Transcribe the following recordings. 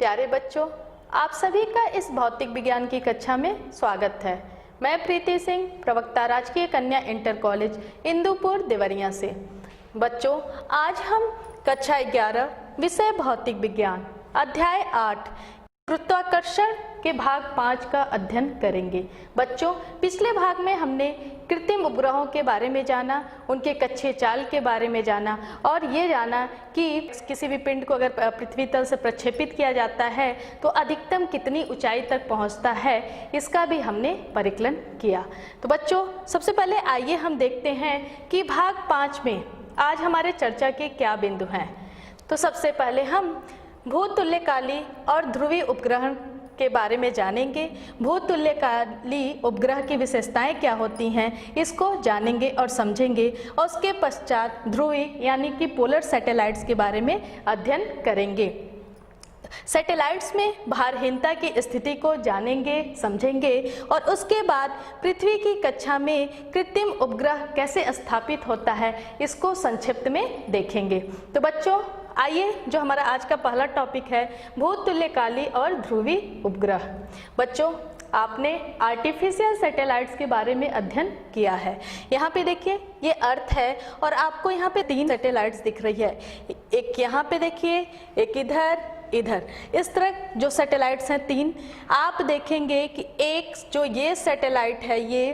प्यारे बच्चों, आप सभी का इस भौतिक विज्ञान की कक्षा में स्वागत है। मैं प्रीति सिंह, प्रवक्ता राजकीय कन्या इंटर कॉलेज इंदुपुर देवरिया से। बच्चों, आज हम कक्षा 11 विषय भौतिक विज्ञान अध्याय 8 गुरुत्वाकर्षण के भाग 5 का अध्ययन करेंगे। बच्चों, पिछले भाग में हमने कृत्रिम उपग्रहों के बारे में जाना, उनके कक्षीय चाल के बारे में जाना और ये जाना कि किसी भी पिंड को अगर पृथ्वी तल से प्रक्षेपित किया जाता है तो अधिकतम कितनी ऊंचाई तक पहुंचता है, इसका भी हमने परिकलन किया। तो बच्चों, सबसे पहले आइए हम देखते हैं कि भाग 5 में आज हमारे चर्चा के क्या बिंदु हैं। तो सबसे पहले हम भूतुल्यकाली और ध्रुवीय उपग्रह के बारे में जानेंगे। भूतुल्यकाली उपग्रह की विशेषताएं क्या होती हैं, इसको जानेंगे और समझेंगे और उसके पश्चात ध्रुवीय यानी कि पोलर सैटेलाइट्स के बारे में अध्ययन करेंगे। सैटेलाइट्स में भारहीनता की स्थिति को जानेंगे, समझेंगे और उसके बाद पृथ्वी की कक्षा में कृत्रिम उपग्रह कैसे स्थापित होता है, इसको संक्षिप्त में देखेंगे। तो बच्चों, आइए जो हमारा आज का पहला टॉपिक है भूतुल्यकाली और ध्रुवीय उपग्रह। बच्चों, आपने आर्टिफिशियल सैटेलाइट्स के बारे में अध्ययन किया है। यहाँ पे देखिए, ये अर्थ है और आपको यहाँ पे 3 सैटेलाइट्स दिख रही है। एक यहाँ पे देखिए, एक इधर इस तरह जो सैटेलाइट्स हैं 3, आप देखेंगे कि एक जो ये सैटेलाइट है ये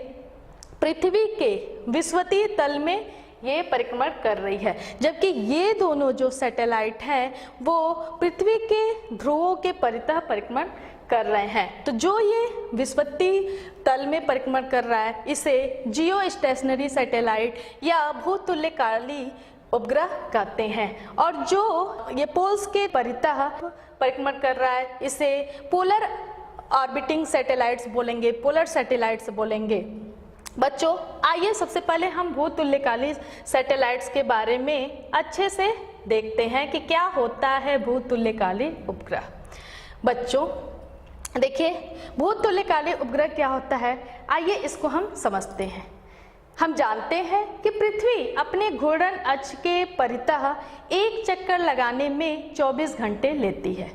पृथ्वी के विषुवतीय तल में ये परिक्रमण कर रही है, जबकि ये दोनों जो सैटेलाइट हैं वो पृथ्वी के ध्रुवों के परितः परिक्रमण कर रहे हैं। तो जो ये विषुवतीय तल में परिक्रमण कर रहा है इसे जियो स्टेशनरी सैटेलाइट या भूतुल्यकाली उपग्रह कहते हैं, और जो ये पोल्स के परितः परिक्रमण कर रहा है इसे पोलर ऑर्बिटिंग सैटेलाइट्स बोलेंगे, पोलर सैटेलाइट्स बोलेंगे। बच्चों, आइए सबसे पहले हम भूतुल्यकाली सैटेलाइट्स के बारे में अच्छे से देखते हैं कि क्या होता है भूतुल्यकाली उपग्रह। बच्चों देखिए, भूतुल्यकाली उपग्रह क्या होता है, आइए इसको हम समझते हैं। हम जानते हैं कि पृथ्वी अपने घूर्णन अक्ष के परितः एक चक्कर लगाने में 24 घंटे लेती है।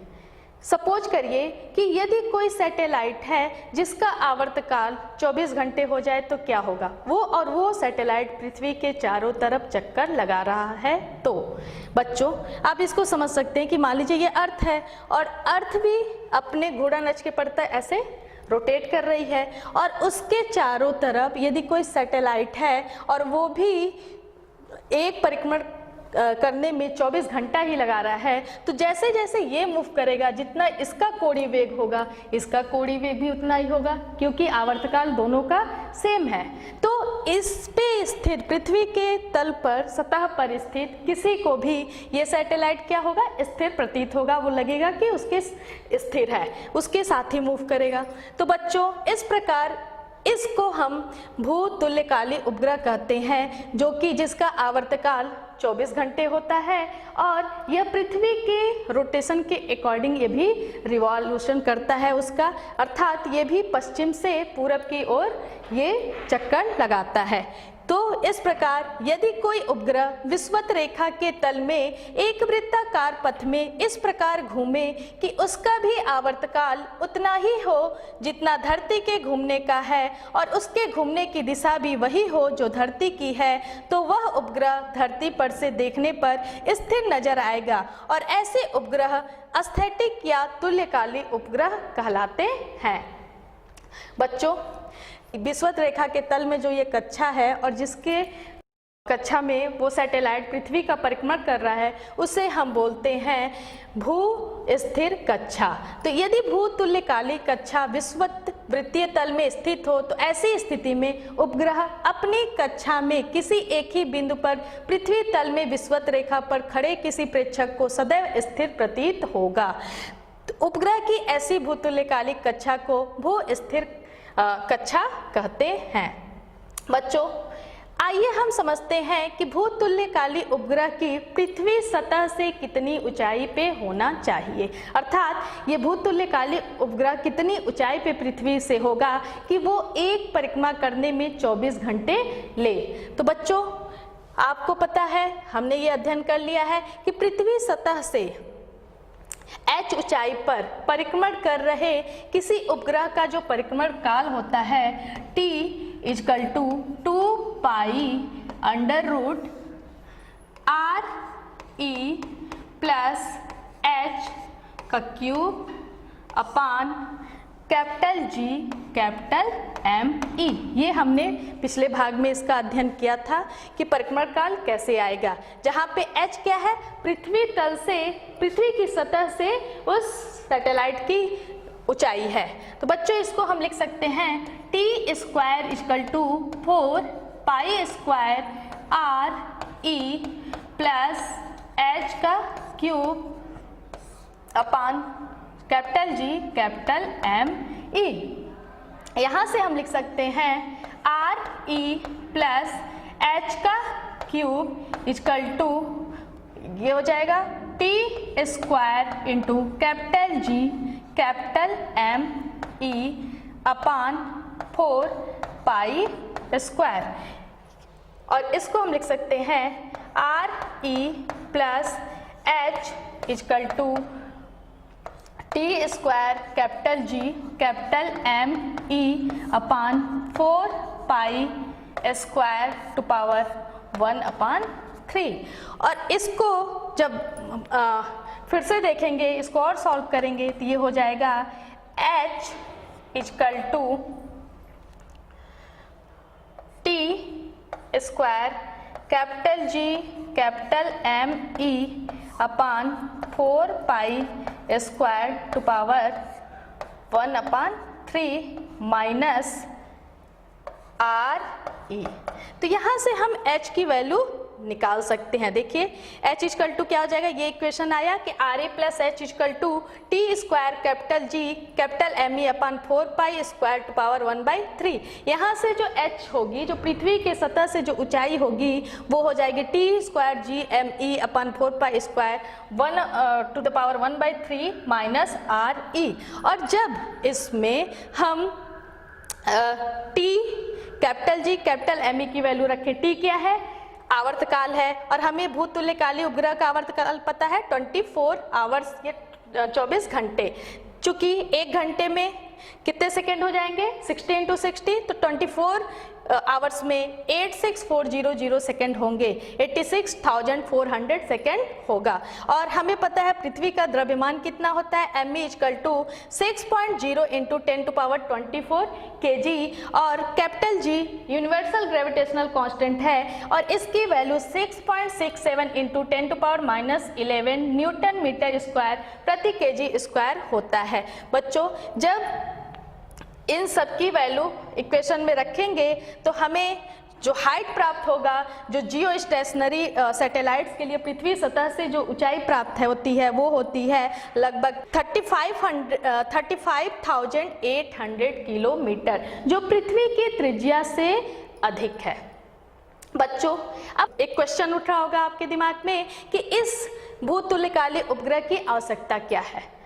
सपोज करिए कि यदि कोई सैटेलाइट है जिसका आवर्तकाल 24 घंटे हो जाए तो क्या होगा, वो सैटेलाइट पृथ्वी के चारों तरफ चक्कर लगा रहा है। तो बच्चों, आप इसको समझ सकते हैं कि मान लीजिए ये अर्थ है और अर्थ भी अपने घूर्णन अक्ष के परितः ऐसे रोटेट कर रही है और उसके चारों तरफ यदि कोई सैटेलाइट है और वो भी एक परिक्रमण करने में 24 घंटा ही लगा रहा है, तो जैसे जैसे ये मूव करेगा, जितना इसका कोणीय वेग होगा इसका कोणीय वेग भी उतना ही होगा, क्योंकि आवर्तकाल दोनों का सेम है। तो इस पे स्थित पृथ्वी के तल पर सतह पर स्थित किसी को भी ये सैटेलाइट क्या होगा, स्थिर प्रतीत होगा। वो लगेगा कि उसके स्थिर है, उसके साथ ही मूव करेगा। तो बच्चों, इस प्रकार इसको हम भूतुल्यकाली उपग्रह कहते हैं, जो कि जिसका आवर्तकाल 24 घंटे होता है और यह पृथ्वी के रोटेशन के अकॉर्डिंग ये भी रिवॉल्यूशन करता है उसका, अर्थात ये भी पश्चिम से पूरब की ओर ये चक्कर लगाता है। तो इस प्रकार यदि कोई उपग्रह विषुवत रेखा के तल में एक वृत्ताकार पथ में इस प्रकार घूमे कि उसका भी आवर्तकाल उतना ही हो जितना धरती के घूमने का है और उसके घूमने की दिशा भी वही हो जो धरती की है, तो वह उपग्रह धरती पर से देखने पर स्थिर नजर आएगा और ऐसे उपग्रह स्थैतिक या तुल्यकाली उपग्रह कहलाते हैं। बच्चों, विषुवत रेखा के तल में जो ये कक्षा है और जिसके कक्षा में वो सैटेलाइट पृथ्वी का परिक्रमण कर रहा है उसे हम बोलते हैं भू स्थिर कक्षा। तो यदि भूतुल्यकाली कक्षा विषुवत वृत्तीय तल में स्थित हो तो ऐसी स्थिति में उपग्रह अपनी कक्षा में किसी एक ही बिंदु पर पृथ्वी तल में विषुवत रेखा पर खड़े किसी प्रेक्षक को सदैव स्थिर प्रतीत होगा। तो उपग्रह की ऐसी भूतुल्यकाली कक्षा को भू स्थिर कक्षा कहते हैं। बच्चों, आइए हम समझते हैं कि भूतुल्यकाली उपग्रह की पृथ्वी सतह से कितनी ऊंचाई पे होना चाहिए, अर्थात ये भूतुल्यकाली उपग्रह कितनी ऊंचाई पे पृथ्वी से होगा कि वो एक परिक्रमा करने में 24 घंटे ले। तो बच्चों, आपको पता है, हमने ये अध्ययन कर लिया है कि पृथ्वी सतह से h ऊंचाई पर परिक्रमण कर रहे किसी उपग्रह का जो परिक्रमण काल होता है t is equal to 2 pi under root r e plus h का cube upon capital G capital M E। ये हमने पिछले भाग में इसका अध्ययन किया था कि परिक्रमण काल कैसे आएगा, जहाँ पे h क्या है, पृथ्वी तल से, पृथ्वी की सतह से उस सैटेलाइट की ऊंचाई है। तो बच्चों इसको हम लिख सकते हैं t square equal to 4 pi square r e plus h का cube upon capital G capital M E। यहाँ से हम लिख सकते हैं R E प्लस H का क्यूब इक्वल टू, ये हो जाएगा T square into capital G capital M E upon 4 pi square. और इसको हम लिख सकते हैं R E plus H equal to T square capital G capital M E upon 4 pi square to power 1 upon 3। और इसको जब फिर से देखेंगे, इसको और सॉल्व करेंगे तो ये हो जाएगा H equal to T square capital G capital M E upon 4 pi square to power 1 upon 3 minus R E। तो यहाँ से हम H की वैल्यू निकाल सकते हैं। देखिए H इक्वल टू क्या हो जाएगा, ये इक्वेशन आया कि R A plus H equal to T square capital G capital M E upon 4 pi square to power 1/3। यहाँ से जो H होगी, जो पृथ्वी के सतह से जो ऊंचाई होगी, वो हो जाएगी T square G M E upon 4 pi square 1 to the power 1/3 minus R E। और जब इसमें हम T कैपिटल G कैपिटल M E की वैल्यू रखें, T क्या है, आवर्तकाल है, और हमें भूतुल्यकालीय उपग्रह का आवर्तकाल पता है 24 आवर्स, ये 24 घंटे। चूंकि एक घंटे में कितने सेकेंड हो जाएंगे, 60 इंटू 60, तो 24 आवर्स में 86400 सेकेंड होंगे, 86,400 सेकेंड होगा। और हमें पता है पृथ्वी का द्रव्यमान कितना होता है, m equal to 6.0 into 10 to power 24 kg, और capital G universal gravitational constant है, और इसकी value 6.67 into 10 to power -11 newton metre square प्रति kg स्क्वायर होता है। बच्चों जब इन सब की वैल्यू इक्वेशन में रखेंगे तो हमें जो हाइट प्राप्त होगा, जो जियो स्टेशनरी सैटेलाइट्स के लिए पृथ्वी सतह से जो ऊंचाई प्राप्त होती है, वो होती है लगभग 35,800 किलोमीटर, जो पृथ्वी की त्रिज्या से अधिक है। बच्चों अब एक क्वेश्चन उठ रहा होगा आपके दिमाग में कि इस भूतुल्यकालीय उपग्रह की आवश्यकता क्या है।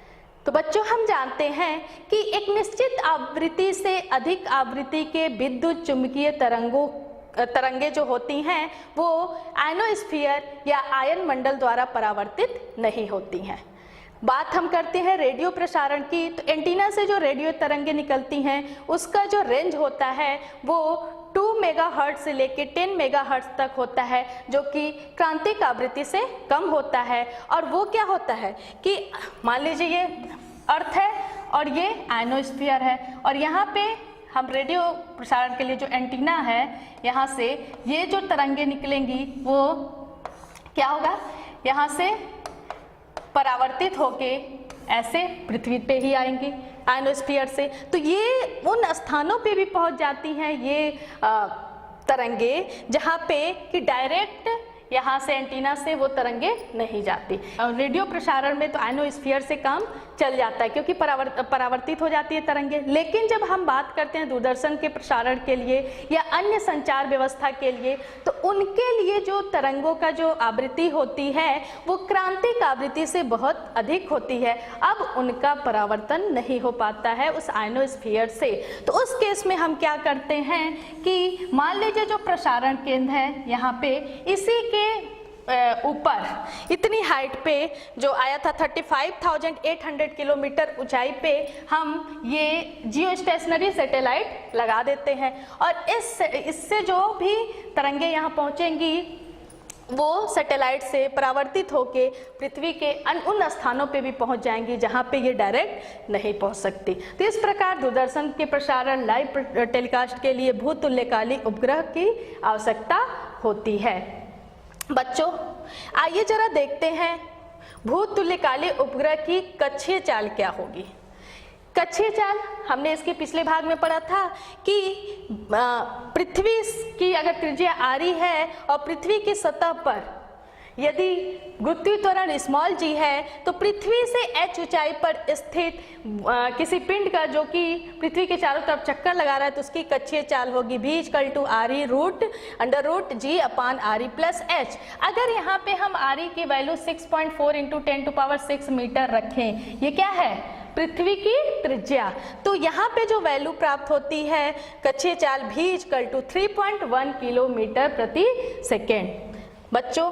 तो बच्चों हम जानते हैं कि एक निश्चित आवृत्ति से अधिक आवृत्ति के विद्युत चुंबकीय तरंगे जो होती हैं वो आयनोस्फीयर या आयन मंडल द्वारा परावर्तित नहीं होती हैं। बात हम करते हैं रेडियो प्रसारण की, तो एंटीना से जो रेडियो तरंगे निकलती हैं उसका जो रेंज होता है वो 2 मेगाहर्ट्ज से लेके 10 मेगाहर्ट्ज तक होता है, जो कि क्रांतिक आवृत्ति से कम होता है। और वो क्या होता है कि मान लीजिए ये अर्थ है और ये आयनोस्फीयर है, और यहाँ पे हम रेडियो प्रसारण के लिए जो एंटीना है, यहाँ से ये जो तरंगे निकलेंगी वो क्या होगा, यहाँ से परावर्तित होके ऐसे पृथ्वी पे ही आएंगी आयनोस्फीयर से। तो ये उन स्थानों पे भी पहुंच जाती हैं ये तरंगे जहाँ पे कि डायरेक्ट यहाँ से एंटीना से वो तरंगे नहीं जाती। रेडियो प्रसारण में तो आयनोस्फीयर से काम चल जाता है क्योंकि परावर्तित हो जाती है तरंगे। लेकिन जब हम बात करते हैं दूरदर्शन के प्रसारण के लिए या अन्य संचार व्यवस्था के लिए, तो उनके लिए जो तरंगों का जो आवृत्ति होती है वो क्रांतिक आवृत्ति से बहुत अधिक होती है। अब उनका परावर्तन नहीं हो पाता है उस आयनोस्फीयर से। तो उस केस में हम क्या करते हैं कि मान लीजिए जो प्रसारण केंद्र है यहाँ पे, इसी के ऊपर इतनी हाइट पे जो आया था 35,800 किलोमीटर ऊंचाई पे हम ये जियो स्टेशनरी सैटेलाइट लगा देते हैं और इससे जो भी तरंगे यहाँ पहुँचेंगी वो सैटेलाइट से परावर्तित होकर पृथ्वी के उन स्थानों पे भी पहुंच जाएंगी जहां पे ये डायरेक्ट नहीं पहुंच सकती। तो इस प्रकार दूरदर्शन के प्रसारण लाइव टेलीकास्ट के लिए भूतुल्यकाली उपग्रह की आवश्यकता होती है। बच्चों आइए जरा देखते हैं भूतुल्यकाली उपग्रह की कक्षीय चाल क्या होगी। कक्षीय चाल हमने इसके पिछले भाग में पढ़ा था कि पृथ्वी की अगर त्रिज्या आरी है और पृथ्वी की सतह पर यदि गुरुत्वीय त्वरण स्मॉल जी है तो पृथ्वी से h ऊंचाई पर स्थित किसी पिंड का जो कि पृथ्वी के चारों तरफ चक्कर लगा रहा है तो उसकी कक्षीय चाल होगी v = आरी रूट अंडर रूट g अपान आरी प्लस h। अगर यहाँ पे हम आरी की वैल्यू 6.4 × 10⁶ मीटर रखें, ये क्या है पृथ्वी की त्रिज्या, तो यहाँ पे जो वैल्यू प्राप्त होती है कक्षीय चाल v = 3.1 किलोमीटर प्रति सेकेंड। बच्चों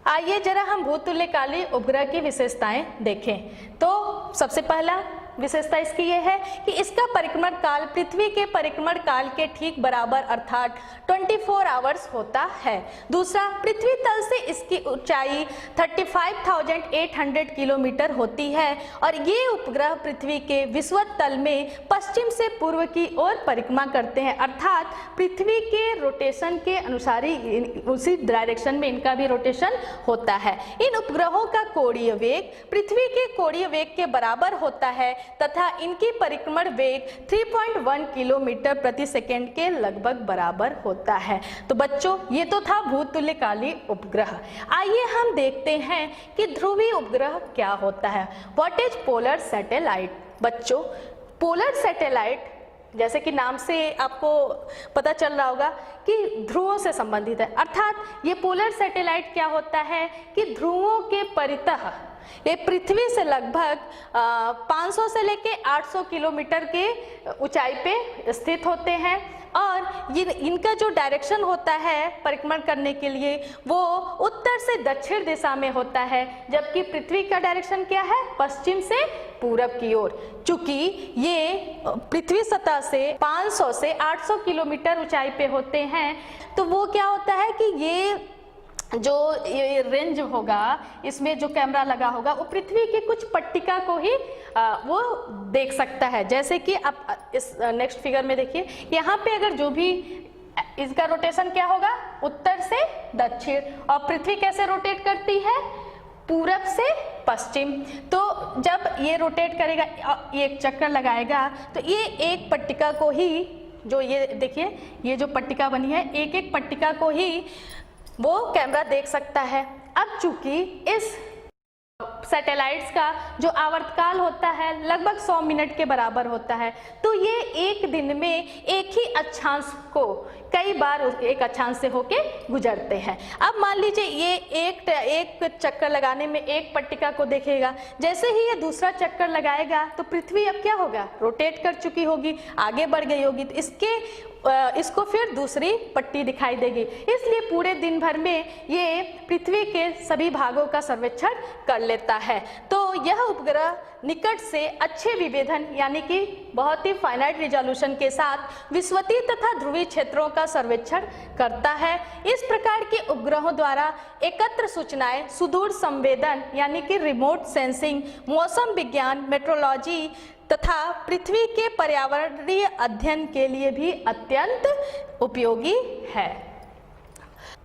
आइए जरा हम भूतुल्यकाली उपग्रह की विशेषताएं देखें। तो सबसे पहला विशेषता इसकी ये है कि इसका परिक्रमण काल पृथ्वी के परिक्रमण काल के ठीक बराबर अर्थात 24 आवर्स होता है। दूसरा, पृथ्वी तल से इसकी ऊंचाई 35,800 किलोमीटर होती है और ये उपग्रह पृथ्वी के विषुवत तल में पश्चिम से पूर्व की ओर परिक्रमा करते हैं, अर्थात पृथ्वी के रोटेशन के अनुसार ही उसी डायरेक्शन में इनका भी रोटेशन होता है। इन उपग्रहों का कोणीय वेग पृथ्वी के कोणीय वेग के बराबर होता है तथा इनकी परिक्रमण वेग 3.1 किलोमीटर प्रति सेकेंड के लगभग बराबर होता है। तो बच्चों ये तो था भूतुल्यकाली उपग्रह। आइए हम देखते हैं कि ध्रुवीय उपग्रह क्या होता है। What is polar satellite. बच्चों पोलर सैटेलाइट जैसे कि नाम से आपको पता चल रहा होगा कि ध्रुवों से संबंधित है, अर्थात ये पोलर सैटेलाइट क्या होता है कि ध्रुवों के परितः ये पृथ्वी से लगभग 500 से लेके 800 किलोमीटर के ऊंचाई पे स्थित होते हैं और इनका जो डायरेक्शन होता है परिक्रमण करने के लिए वो उत्तर से दक्षिण दिशा में होता है, जबकि पृथ्वी का डायरेक्शन क्या है पश्चिम से पूरब की ओर। चूंकि ये पृथ्वी सतह से 500 से 800 किलोमीटर ऊंचाई पे होते हैं तो वो क्या होता है कि ये जो ये रेंज होगा इसमें जो कैमरा लगा होगा वो पृथ्वी की कुछ पट्टिका को ही वो देख सकता है। जैसे कि आप इस नेक्स्ट फिगर में देखिए, यहाँ पे अगर जो भी इसका रोटेशन क्या होगा उत्तर से दक्षिण और पृथ्वी कैसे रोटेट करती है पूरब से पश्चिम। तो जब ये रोटेट करेगा ये एक चक्कर लगाएगा तो ये एक पट्टिका को ही जो ये देखिए ये जो पट्टिका बनी है एक एक पट्टिका को ही वो कैमरा देख सकता है। अब चूंकि इस सैटेलाइट्स का जो आवर्तकाल होता है लगभग 100 मिनट के बराबर होता है तो ये एक दिन में एक ही अक्षांश को कई बार एक अक्षांश से होके गुजरते हैं। अब मान लीजिए ये एक चक्कर लगाने में एक पट्टिका को देखेगा, जैसे ही ये दूसरा चक्कर लगाएगा तो पृथ्वी अब क्या होगा रोटेट कर चुकी होगी, आगे बढ़ गई होगी, तो इसको फिर दूसरी पट्टी दिखाई देगी। इसलिए पूरे दिन भर में ये पृथ्वी के सभी भागों का सर्वेक्षण कर लेता है। तो यह उपग्रह निकट से अच्छे विभेदन यानी कि बहुत ही फाइनाइट रिजोल्यूशन के साथ विषुवतीय तथा ध्रुवीय क्षेत्रों का सर्वेक्षण करता है। इस प्रकार के उपग्रहों द्वारा एकत्र सूचनाएं सुदूर संवेदन यानी कि रिमोट सेंसिंग, मौसम विज्ञान, मेट्रोलॉजी तथा पृथ्वी के पर्यावरणीय अध्ययन के लिए भी अत्यंत उपयोगी है।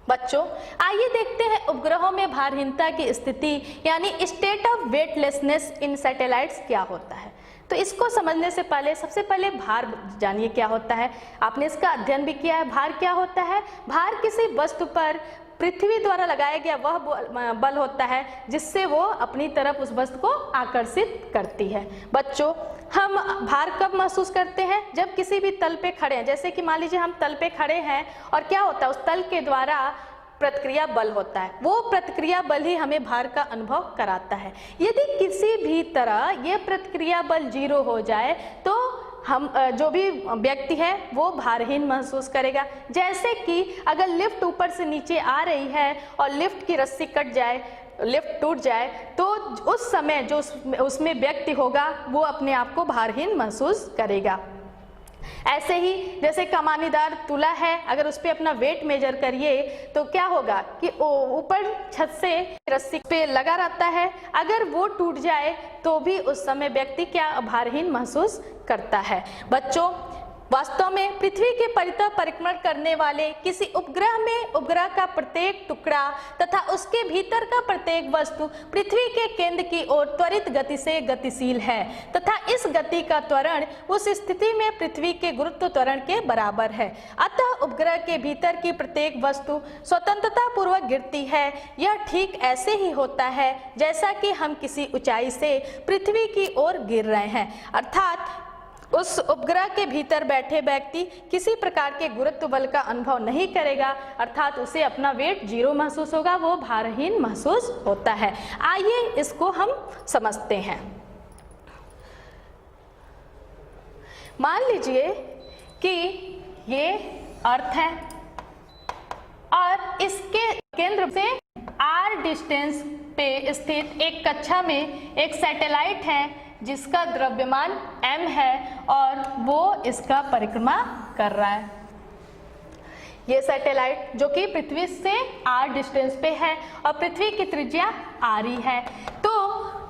बच्चों आइए देखते हैं उपग्रहों में भारहीनता की स्थिति यानी state of weightlessness in satellites क्या होता है। तो इसको समझने से पहले सबसे पहले भार जानिए क्या होता है। आपने इसका अध्ययन भी किया है। भार क्या होता है? भार किसी वस्तु पर पृथ्वी द्वारा लगाया गया वह बल होता है जिससे वो अपनी तरफ उस वस्तु को आकर्षित करती है। बच्चों हम भार कब महसूस करते हैं? जब किसी भी तल पे खड़े हैं, जैसे कि मान लीजिए हम तल पे खड़े हैं और क्या होता है उस तल के द्वारा प्रतिक्रिया बल होता है, वो प्रतिक्रिया बल ही हमें भार का अनुभव कराता है। यदि किसी भी तरह ये प्रतिक्रिया बल 0 हो जाए तो हम जो भी व्यक्ति है वो भारहीन महसूस करेगा। जैसे कि अगर लिफ्ट ऊपर से नीचे आ रही है और लिफ्ट की रस्सी कट जाए, लिफ्ट टूट जाए, तो उस समय जो उसमें व्यक्ति होगा वो अपने आप को भारहीन महसूस करेगा। ऐसे ही जैसे कमानीदार तुला है, अगर उस पर अपना वेट मेजर करिए तो क्या होगा कि ऊपर छत से रस्सी पे लगा रहता है, अगर वो टूट जाए तो भी उस समय व्यक्ति क्या भारहीन महसूस करता है। बच्चों, वास्तव में पृथ्वी के परितः परिक्रमण करने वाले किसी उपग्रह में उपग्रह का प्रत्येक टुकड़ा तथा उसके भीतर का प्रत्येक वस्तु पृथ्वी के केंद्र की ओर त्वरित गति से गतिशील है तथा इस गति का त्वरण उस स्थिति में पृथ्वी के गुरुत्व त्वरण के बराबर है। अतः उपग्रह के भीतर की प्रत्येक वस्तु स्वतंत्रता पूर्वक गिरती है। यह ठीक ऐसे ही होता है जैसा कि हम किसी ऊंचाई से पृथ्वी की ओर गिर रहे हैं, अर्थात उस उपग्रह के भीतर बैठे व्यक्ति किसी प्रकार के गुरुत्व बल का अनुभव नहीं करेगा, अर्थात उसे अपना वेट 0 महसूस होगा, वो भारहीन महसूस होता है। आइए इसको हम समझते हैं। मान लीजिए कि ये अर्थ है और इसके केंद्र से r डिस्टेंस पे स्थित एक कक्षा में एक सैटेलाइट है जिसका द्रव्यमान m है और वो इसका परिक्रमा कर रहा है। ये सैटेलाइट जो कि पृथ्वी से r डिस्टेंस पे है और पृथ्वी की त्रिज्या r है, तो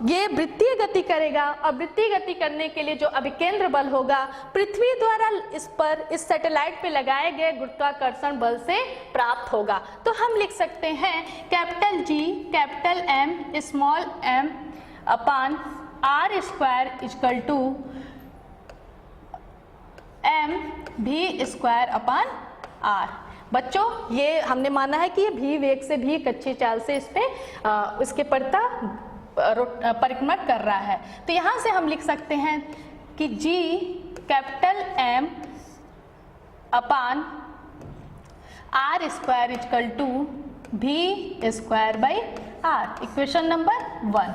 ये वृत्तीय गति करेगा और वृत्तीय गति करने के लिए जो अभिकेंद्र बल होगा पृथ्वी द्वारा इस सैटेलाइट पे लगाए गए गुरुत्वाकर्षण बल से प्राप्त होगा। तो हम लिख सकते हैं capital G capital M small m upon r square equal to m v square upon r। बच्चों, ये हमने माना है कि ये v वेग से भी कच्ची चाल से इस पे इसके परितः परिक्रमण कर रहा है। तो यहाँ से हम लिख सकते हैं कि G capital M upon r square equal to v square by r, equation number 1।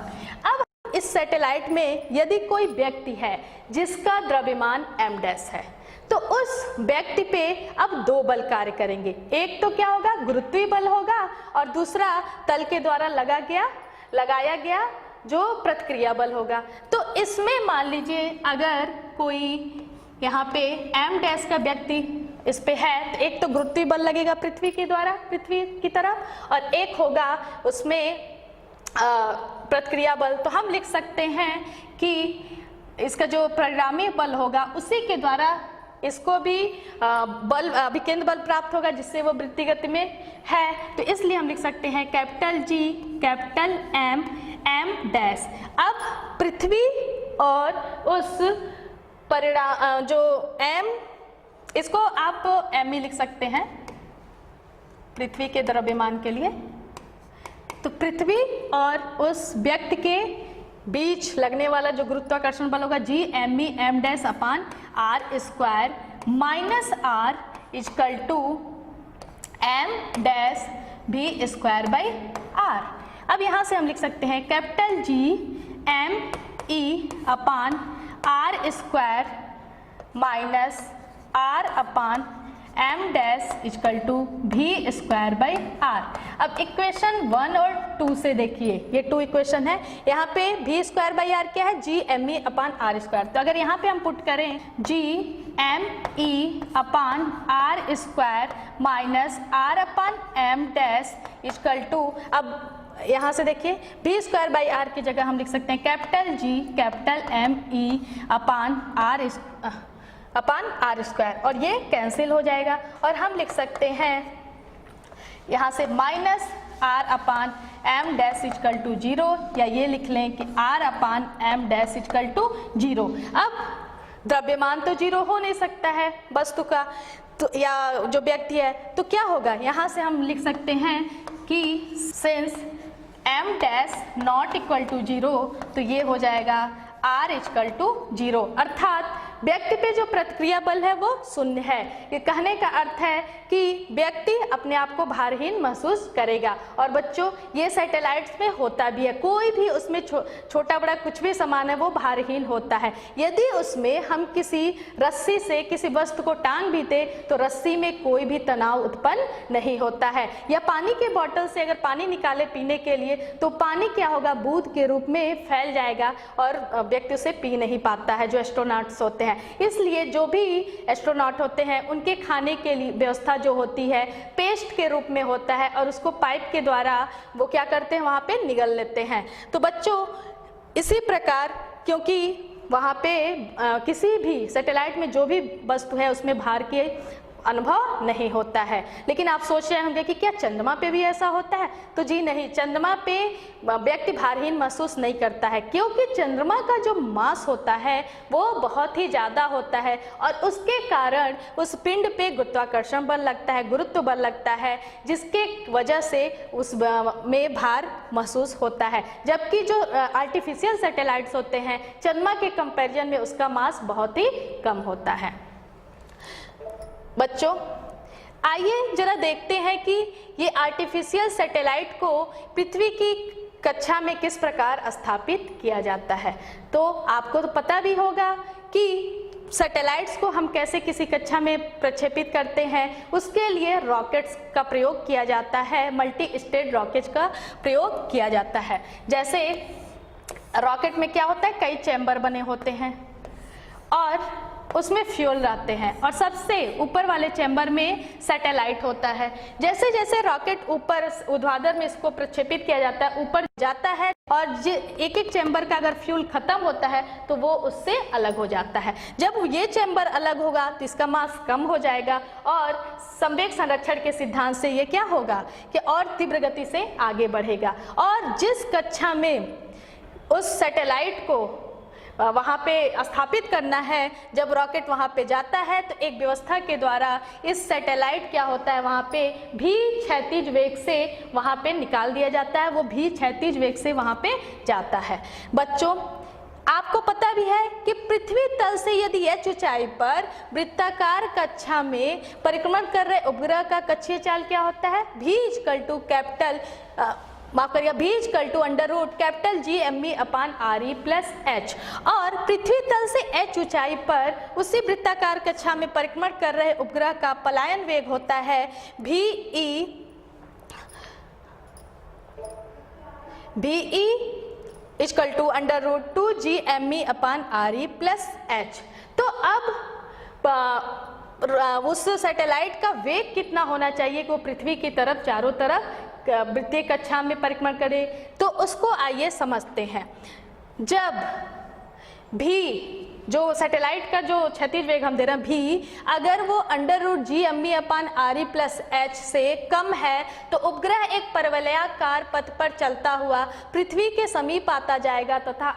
अब इस सैटेलाइट में यदि कोई व्यक्ति है जिसका द्रव्यमान m डैश है, तो उस व्यक्ति पे अब 2 बल कार्य करेंगे। एक तो क्या होगा, गुरुत्वीय बल होगा और दूसरा तल के द्वारा लगाया गया जो प्रतिक्रिया बल होगा। तो इसमें मान लीजिए अगर कोई यहाँ पे m डैश का व्यक्ति इस पे है, तो एक तो गुरुत्वीय बल लगेगा पृथ्वी के द्वारा पृथ्वी की तरफ और एक होगा उसमें प्रतिक्रिया बल। तो हम लिख सकते हैं कि इसका जो परिणामी बल होगा उसी के द्वारा इसको भी बल अभिकेंद्र बल प्राप्त होगा जिससे वो वृत्तीय गति में है। तो इसलिए हम लिख सकते हैं capital G capital M m dash. अब पृथ्वी और उस परिणाम जो m, इसको आप m ही लिख सकते हैं पृथ्वी के द्रव्यमान के लिए। तो पृथ्वी और उस व्यक्ति के बीच लगने वाला जो गुरुत्वाकर्षण बल होगा G m e m dash upon r square minus r equal to m dash v square by r। अब यहाँ से हम लिख सकते हैं capital G m e upon r square minus r upon m dash equal to v square by r। अब equation 1 और 2 से देखिए, ये 2 इक्वेशन है। यहाँ पे v स्क्वायर बाई r क्या है, g m e upon r square. तो अगर यहाँ पे हम पुट करें g m e upon r square minus r upon m dash equal to, अब यहाँ से देखिए v स्क्वायर बाई r की जगह हम लिख सकते हैं capital G capital m e upon r square और ये कैंसिल हो जाएगा और हम लिख सकते हैं यहाँ से minus r upon m dash equal to 0, या ये लिख लें कि r upon m dash equal to 0। अब द्रव्यमान तो 0 हो नहीं सकता है वस्तु का, तो या जो व्यक्ति है, तो क्या होगा, यहाँ से हम लिख सकते हैं कि since m dash not equal to 0, तो ये हो जाएगा r इक्वल टू 0, अर्थात व्यक्ति पे जो प्रतिक्रिया बल है वो शून्य है। ये कहने का अर्थ है कि व्यक्ति अपने आप को भारहीन महसूस करेगा। और बच्चों ये सैटेलाइट्स में होता भी है, कोई भी उसमें छोटा बड़ा कुछ भी सामान है वो भारहीन होता है। यदि उसमें हम किसी रस्सी से किसी वस्तु को टांग भी दे तो रस्सी में कोई भी तनाव उत्पन्न नहीं होता है। या पानी के बोतल से अगर पानी निकाले पीने के लिए तो पानी क्या होगा, बूंद के रूप में फैल जाएगा और व्यक्ति उसे पी नहीं पाता है, जो एस्ट्रोनॉट्स होते हैं। इसलिए जो भी एस्ट्रोनॉट होते हैं उनके खाने के लिए व्यवस्था जो होती है पेस्ट के रूप में होता है और उसको पाइप के द्वारा वो क्या करते हैं, वहाँ पे निगल लेते हैं। तो बच्चों इसी प्रकार क्योंकि वहाँ पे किसी भी सैटेलाइट में जो भी वस्तु है उसमें भार की अनुभव नहीं होता है। लेकिन आप सोच रहे होंगे कि क्या चंद्रमा पे भी ऐसा होता है? तो जी नहीं, चंद्रमा पे व्यक्ति भारहीन महसूस नहीं करता है, क्योंकि चंद्रमा का जो मास होता है वो बहुत ही ज़्यादा होता है और उसके कारण उस पिंड पे गुरुत्वाकर्षण बल लगता है, गुरुत्व बल लगता है, जिसके वजह से उस में भार महसूस होता है। जबकि जो आर्टिफिशियल सैटेलाइट्स होते हैं चंद्रमा के कंपैरिजन में उसका मास बहुत ही कम होता है। बच्चों आइए जरा देखते हैं कि ये आर्टिफिशियल सैटेलाइट को पृथ्वी की कक्षा में किस प्रकार स्थापित किया जाता है। तो आपको तो पता भी होगा कि सैटेलाइट्स को हम कैसे किसी कक्षा में प्रक्षेपित करते हैं। उसके लिए रॉकेट्स का प्रयोग किया जाता है, मल्टी स्टेज रॉकेट्स का प्रयोग किया जाता है। जैसे रॉकेट में क्या होता है, कई चैम्बर बने होते हैं और उसमें फ्यूल रहते हैं और सबसे ऊपर वाले चैम्बर में सैटेलाइट होता है। जैसे जैसे रॉकेट ऊपर ऊर्ध्वाधर में इसको प्रक्षेपित किया जाता है, ऊपर जाता है और एक एक चैम्बर का अगर फ्यूल खत्म होता है तो वो उससे अलग हो जाता है। जब ये चैम्बर अलग होगा तो इसका मास कम हो जाएगा और संवेग संरक्षण के सिद्धांत से ये क्या होगा कि और तीव्र गति से आगे बढ़ेगा। और जिस कक्षा में उस सैटेलाइट को वहाँ पे स्थापित करना है, जब रॉकेट वहाँ पे जाता है तो एक व्यवस्था के द्वारा इस सैटेलाइट क्या होता है, वहाँ पे भी क्षैतिज वेग से वहाँ पे निकाल दिया जाता है, वो भी क्षैतिज वेग से वहाँ पे जाता है। बच्चों आपको पता भी है कि पृथ्वी तल से यदि h ऊंचाई पर वृत्ताकार कक्षा में परिक्रमण कर रहे उपग्रह का कक्षीय चाल क्या होता है, v=√G m/r+h। और पृथ्वी तल से h ऊंचाई पर उसी वृत्ताकार कक्षा में परिक्रमण कर रहे उपग्रह का पलायन वेग होता है v=√2G m/re+h। तो अब उस सैटेलाइट का वेग कितना होना चाहिए कि वो पृथ्वी की तरफ चारों तरफ वृत्तीय कक्षा में परिक्रमण करे, तो उसको आइए समझते हैं। जब भी जो सैटेलाइट का जो क्षैतिज वेग हम दे रहे हैं v, अगर वो √G m/re+h से कम है तो उपग्रह एक परवलयाकार पथ पर चलता हुआ पृथ्वी के समीप आता जाएगा तथा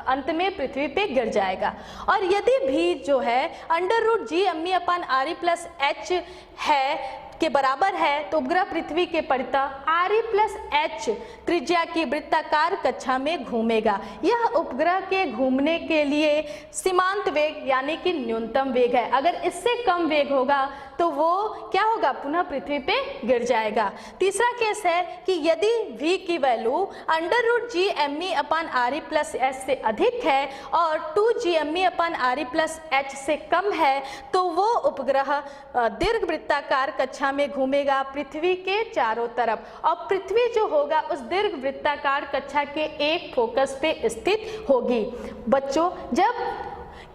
अंत में पृथ्वी पे गिर जाएगा। और यदि v जो है √G m/re+h है के बराबर है तो उपग्रह पृथ्वी के परितः re+h त्रिज्या की वृत्ताकार कक्षा में घूमेगा। यह उपग्रह के घूमने के लिए सीमांत वेग यानी कि न्यूनतम वेग है। अगर इससे कम वेग होगा तो वो क्या होगा, पुनः पृथ्वी पे गिर जाएगा। तीसरा केस है कि यदि v की वैल्यू √G m/re+h से अधिक है और 2G m/re+h से कम है तो वो उपग्रह दीर्घ वृत्ताकार कक्षा में घूमेगा पृथ्वी के चारों तरफ और पृथ्वी जो होगा उस दीर्घ वृत्ताकार कक्षा के एक फोकस पे स्थित होगी। बच्चों जब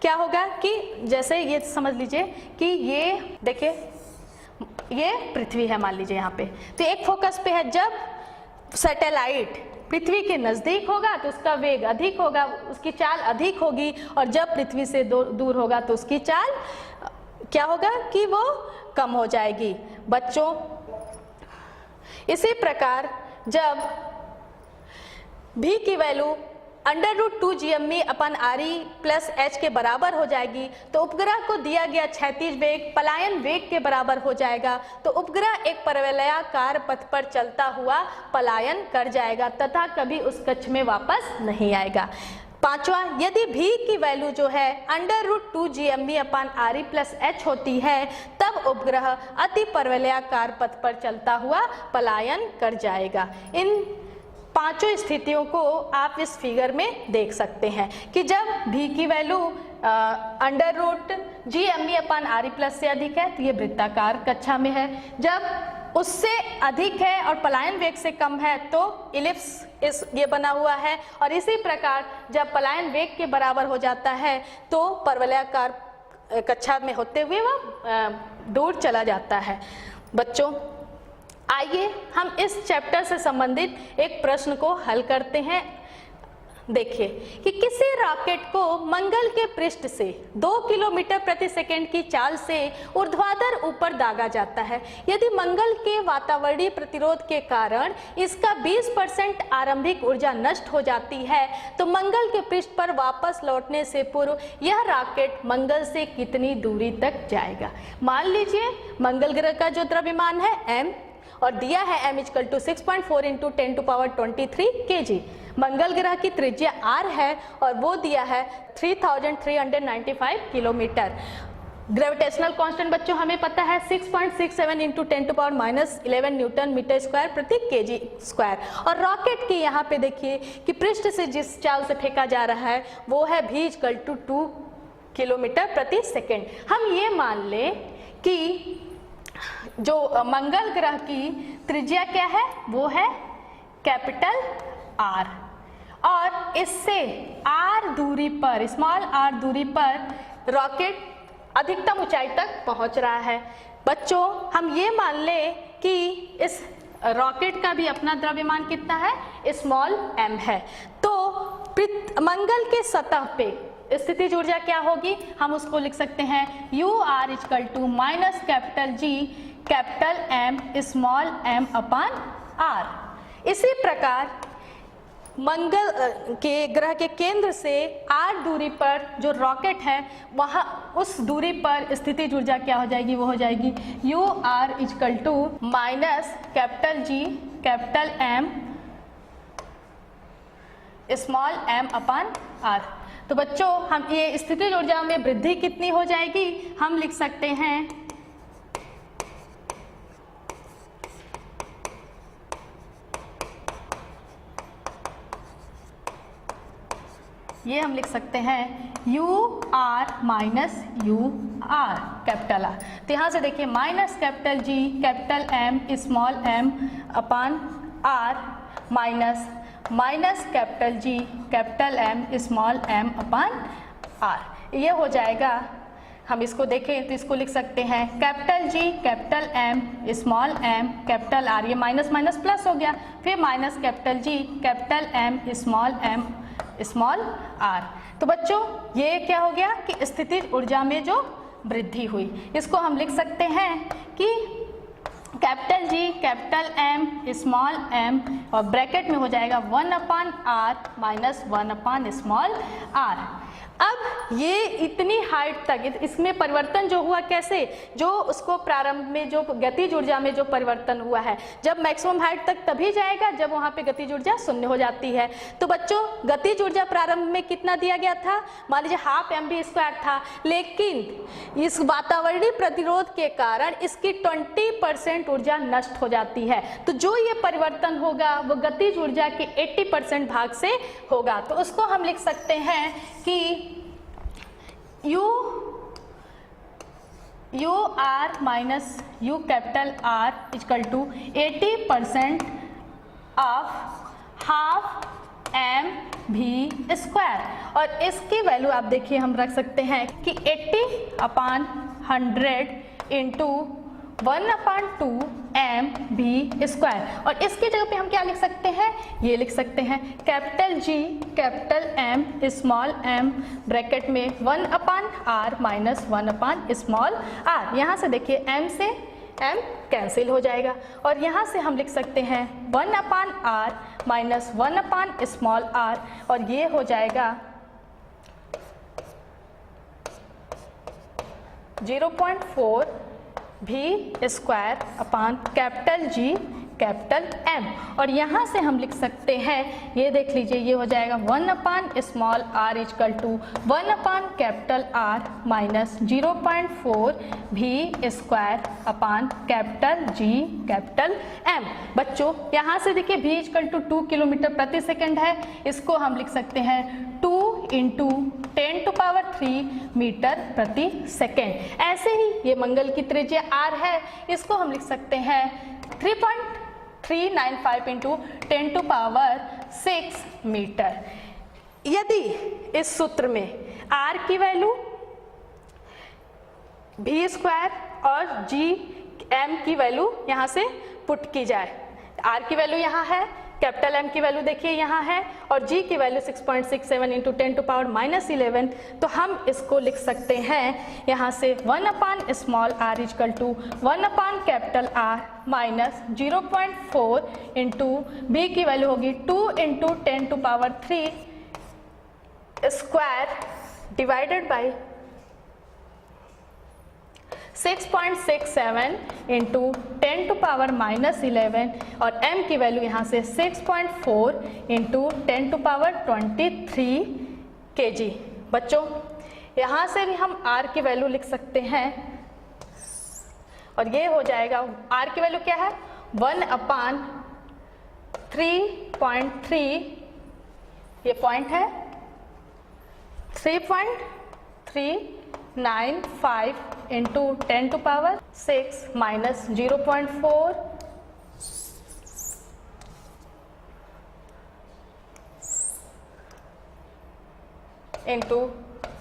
क्या होगा कि जैसे ये समझ लीजिए कि ये देखिए ये पृथ्वी है, मान लीजिए यहाँ पे, तो एक फोकस पे है। जब सैटेलाइट पृथ्वी के नज़दीक होगा तो उसका वेग अधिक होगा, उसकी चाल अधिक होगी, और जब पृथ्वी से दूर होगा तो उसकी चाल क्या होगा कि वो कम हो जाएगी। बच्चों इसी प्रकार जब v की वैल्यू √2G m/re+h के बराबर हो जाएगी तो उपग्रह को दिया गया क्षैतिज वेग पलायन वेग के बराबर हो जाएगा। तो उपग्रह एक परवलयाकार पथ पर चलता हुआ पलायन कर जाएगा तथा कभी उस कक्ष में वापस नहीं आएगा। पांचवा, यदि भी की वैल्यू जो है √2gmv/re+h होती है तब उपग्रह अति परवलयाकार पथ पर चलता हुआ पलायन कर जाएगा। इन पांचों स्थितियों को आप इस फिगर में देख सकते हैं कि जब v की वैल्यू √gmv/re+ से अधिक है तो ये वृत्ताकार कक्षा में है, जब उससे अधिक है और पलायन वेग से कम है तो इलिप्स ये बना हुआ है, और इसी प्रकार जब पलायन वेग के बराबर हो जाता है तो परवलयाकार कक्षा में होते हुए वह दूर चला जाता है। बच्चों, आइए हम इस चैप्टर से संबंधित एक प्रश्न को हल करते हैं। देखिए कि किसी रॉकेट को मंगल के पृष्ठ से 2 किलोमीटर प्रति सेकंड की चाल से ऊर्ध्वाधर ऊपर दागा जाता है। यदि मंगल के वातावरणीय प्रतिरोध के कारण इसका 20% आरंभिक ऊर्जा नष्ट हो जाती है तो मंगल के पृष्ठ पर वापस लौटने से पूर्व यह रॉकेट मंगल से कितनी दूरी तक जाएगा। मान लीजिए मंगल ग्रह का जो द्रव्यमान है m और दिया है m = 6.4 × 10⁻23 kg। मंगल ग्रह की त्रिज्या r है और वो दिया है 3395 किलोमीटर। ग्रेविटेशनल कांस्टेंट बच्चों हमें पता है 6.67 × 10⁻11 न्यूटन मीटर स्क्वायर प्रति kg स्क्वायर। और रॉकेट की यहाँ पे देखिए कि पृष्ठ से जिस चाल से फेंका जा रहा है वो है v = 2 किलोमीटर प्रति सेकेंड। हम ये मान लें कि जो मंगल ग्रह की त्रिज्या क्या है वो है कैपिटल R, और इससे r दूरी पर, स्मॉल r दूरी पर रॉकेट अधिकतम ऊंचाई तक पहुंच रहा है। बच्चों, हम ये मान लें कि इस रॉकेट का भी अपना द्रव्यमान कितना है, स्मॉल m है, तो मंगल के सतह पे स्थितिज ऊर्जा क्या होगी, हम उसको लिख सकते हैं UR = -G स्मॉल m/r। इसी प्रकार मंगल के ग्रह के केंद्र से r दूरी पर जो रॉकेट है वहाँ उस दूरी पर स्थितिज ऊर्जा क्या हो जाएगी, वो हो जाएगी UR = -G स्मॉल m/r। तो बच्चों, हम ये स्थितिज ऊर्जा में वृद्धि कितनी हो जाएगी, हम लिख सकते हैं ये हम लिख सकते हैं UR - UR कैपिटल R। तो यहाँ से देखिए -G small m/r -G small m/r। ये हो जाएगा, हम इसको देखें तो इसको लिख सकते हैं G स्मॉल m/r, ये माइनस माइनस प्लस हो गया, फिर -G स्मॉल r। तो बच्चों, ये क्या हो गया कि स्थितिज ऊर्जा में जो वृद्धि हुई, इसको हम लिख सकते हैं कि G स्मॉल m और ब्रैकेट में हो जाएगा 1/r - 1/r। अब ये इतनी हाइट तक इसमें परिवर्तन जो हुआ कैसे, जो उसको प्रारंभ में जो गतिज ऊर्जा में जो परिवर्तन हुआ है, जब मैक्सिमम हाइट तक तभी जाएगा जब वहाँ पे गतिज ऊर्जा 0 हो जाती है। तो बच्चों, गतिज ऊर्जा प्रारंभ में कितना दिया गया था, मान लीजिए ½ mv² था, लेकिन इस वातावरणीय प्रतिरोध के कारण इसकी 20% ऊर्जा नष्ट हो जाती है। तो जो ये परिवर्तन होगा वो गतिज ऊर्जा के 80% भाग से होगा। तो उसको हम लिख सकते हैं कि UR - UR = 80% of ½ mv²। और इसकी वैल्यू आप देखिए हम रख सकते हैं कि 80/100 × 1/2 mv²। और इसकी जगह पे हम क्या लिख सकते हैं, ये लिख सकते हैं G स्मॉल m ब्रैकेट में 1/r - 1/r। यहाँ से देखिए m से m कैंसिल हो जाएगा और यहाँ से हम लिख सकते हैं 1/r - 1/r, और ये हो जाएगा 0.4 v² G कैपिटल M। और यहाँ से हम लिख सकते हैं, ये देख लीजिए, ये हो जाएगा 1 upon small r equal to 1 upon capital R minus 0.4 v square upon capital G capital M। बच्चों यहाँ से देखिए v इक्वल टू 2 किलोमीटर प्रति सेकंड है, इसको हम लिख सकते हैं 2 इंटू 10 टू पावर 3 मीटर प्रति सेकेंड। ऐसे ही ये मंगल की त्रिज्या r है, इसको हम लिख सकते हैं 3.395 इंटू 10 टू पावर 6 मीटर। यदि इस सूत्र में r की वैल्यू v स्क्वायर और g m की वैल्यू यहाँ से पुट की जाए, r की वैल्यू यहाँ है, कैपिटल M की वैल्यू देखिए यहाँ है, और G की value 6.67 into 10 to power minus 11, तो हम इसको लिख सकते हैं यहाँ से 1 upon small r equal to 1 upon capital R minus 0.4 into B की वैल्यू होगी 2 into 10 to power 3 square divided by 6.67 into 10 to power minus 11, और m की वैल्यू यहाँ से 6.4 इंटू 10 टू पावर 23 kg। बच्चों यहाँ से भी हम r की वैल्यू लिख सकते हैं, और ये हो जाएगा, r की वैल्यू क्या है 1 अपान 3.3, ये पॉइंट है 3.395 into 10 to power 6 minus 0.4 into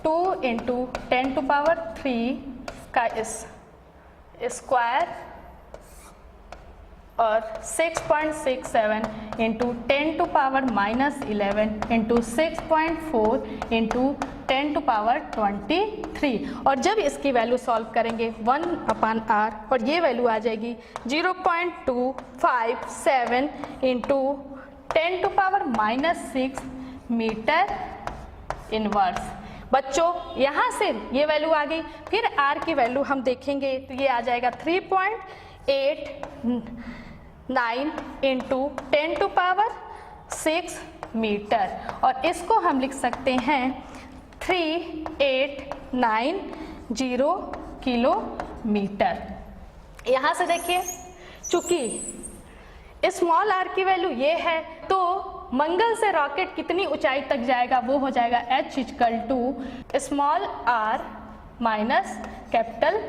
2 into 10 to power 3 का स्क्वायर, और 6.67 into 10 to power minus 11 into 6.4 into 10 to power 23। और जब इसकी वैल्यू सॉल्व करेंगे 1 अपान r, और ये वैल्यू आ जाएगी 0.257 into 10 to power minus 6 metre inverse. बच्चों यहाँ से ये वैल्यू आ गई, फिर r की वैल्यू हम देखेंगे तो ये आ जाएगा 3.89 इंटू 10 टू पावर 6 मीटर, और इसको हम लिख सकते हैं 3890 किलोमीटर। यहाँ से देखिए, चूंकि स्मॉल r की वैल्यू ये है, तो मंगल से रॉकेट कितनी ऊंचाई तक जाएगा, वो हो जाएगा h equal to small r minus capital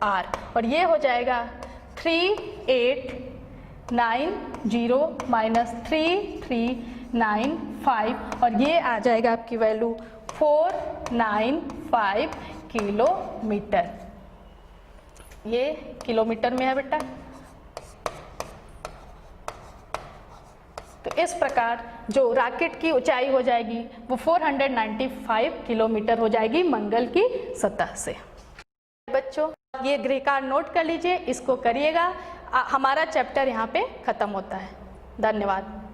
R, और ये हो जाएगा 3890 माइनस 3395, और ये आ जाएगा आपकी वैल्यू 495 किलोमीटर। ये किलोमीटर में है बेटा। तो इस प्रकार जो रॉकेट की ऊंचाई हो जाएगी वो 495 किलोमीटर हो जाएगी मंगल की सतह से। बच्चों ये गृह कार्य नोट कर लीजिए, इसको करिएगा। हमारा चैप्टर यहाँ पे खत्म होता है। धन्यवाद।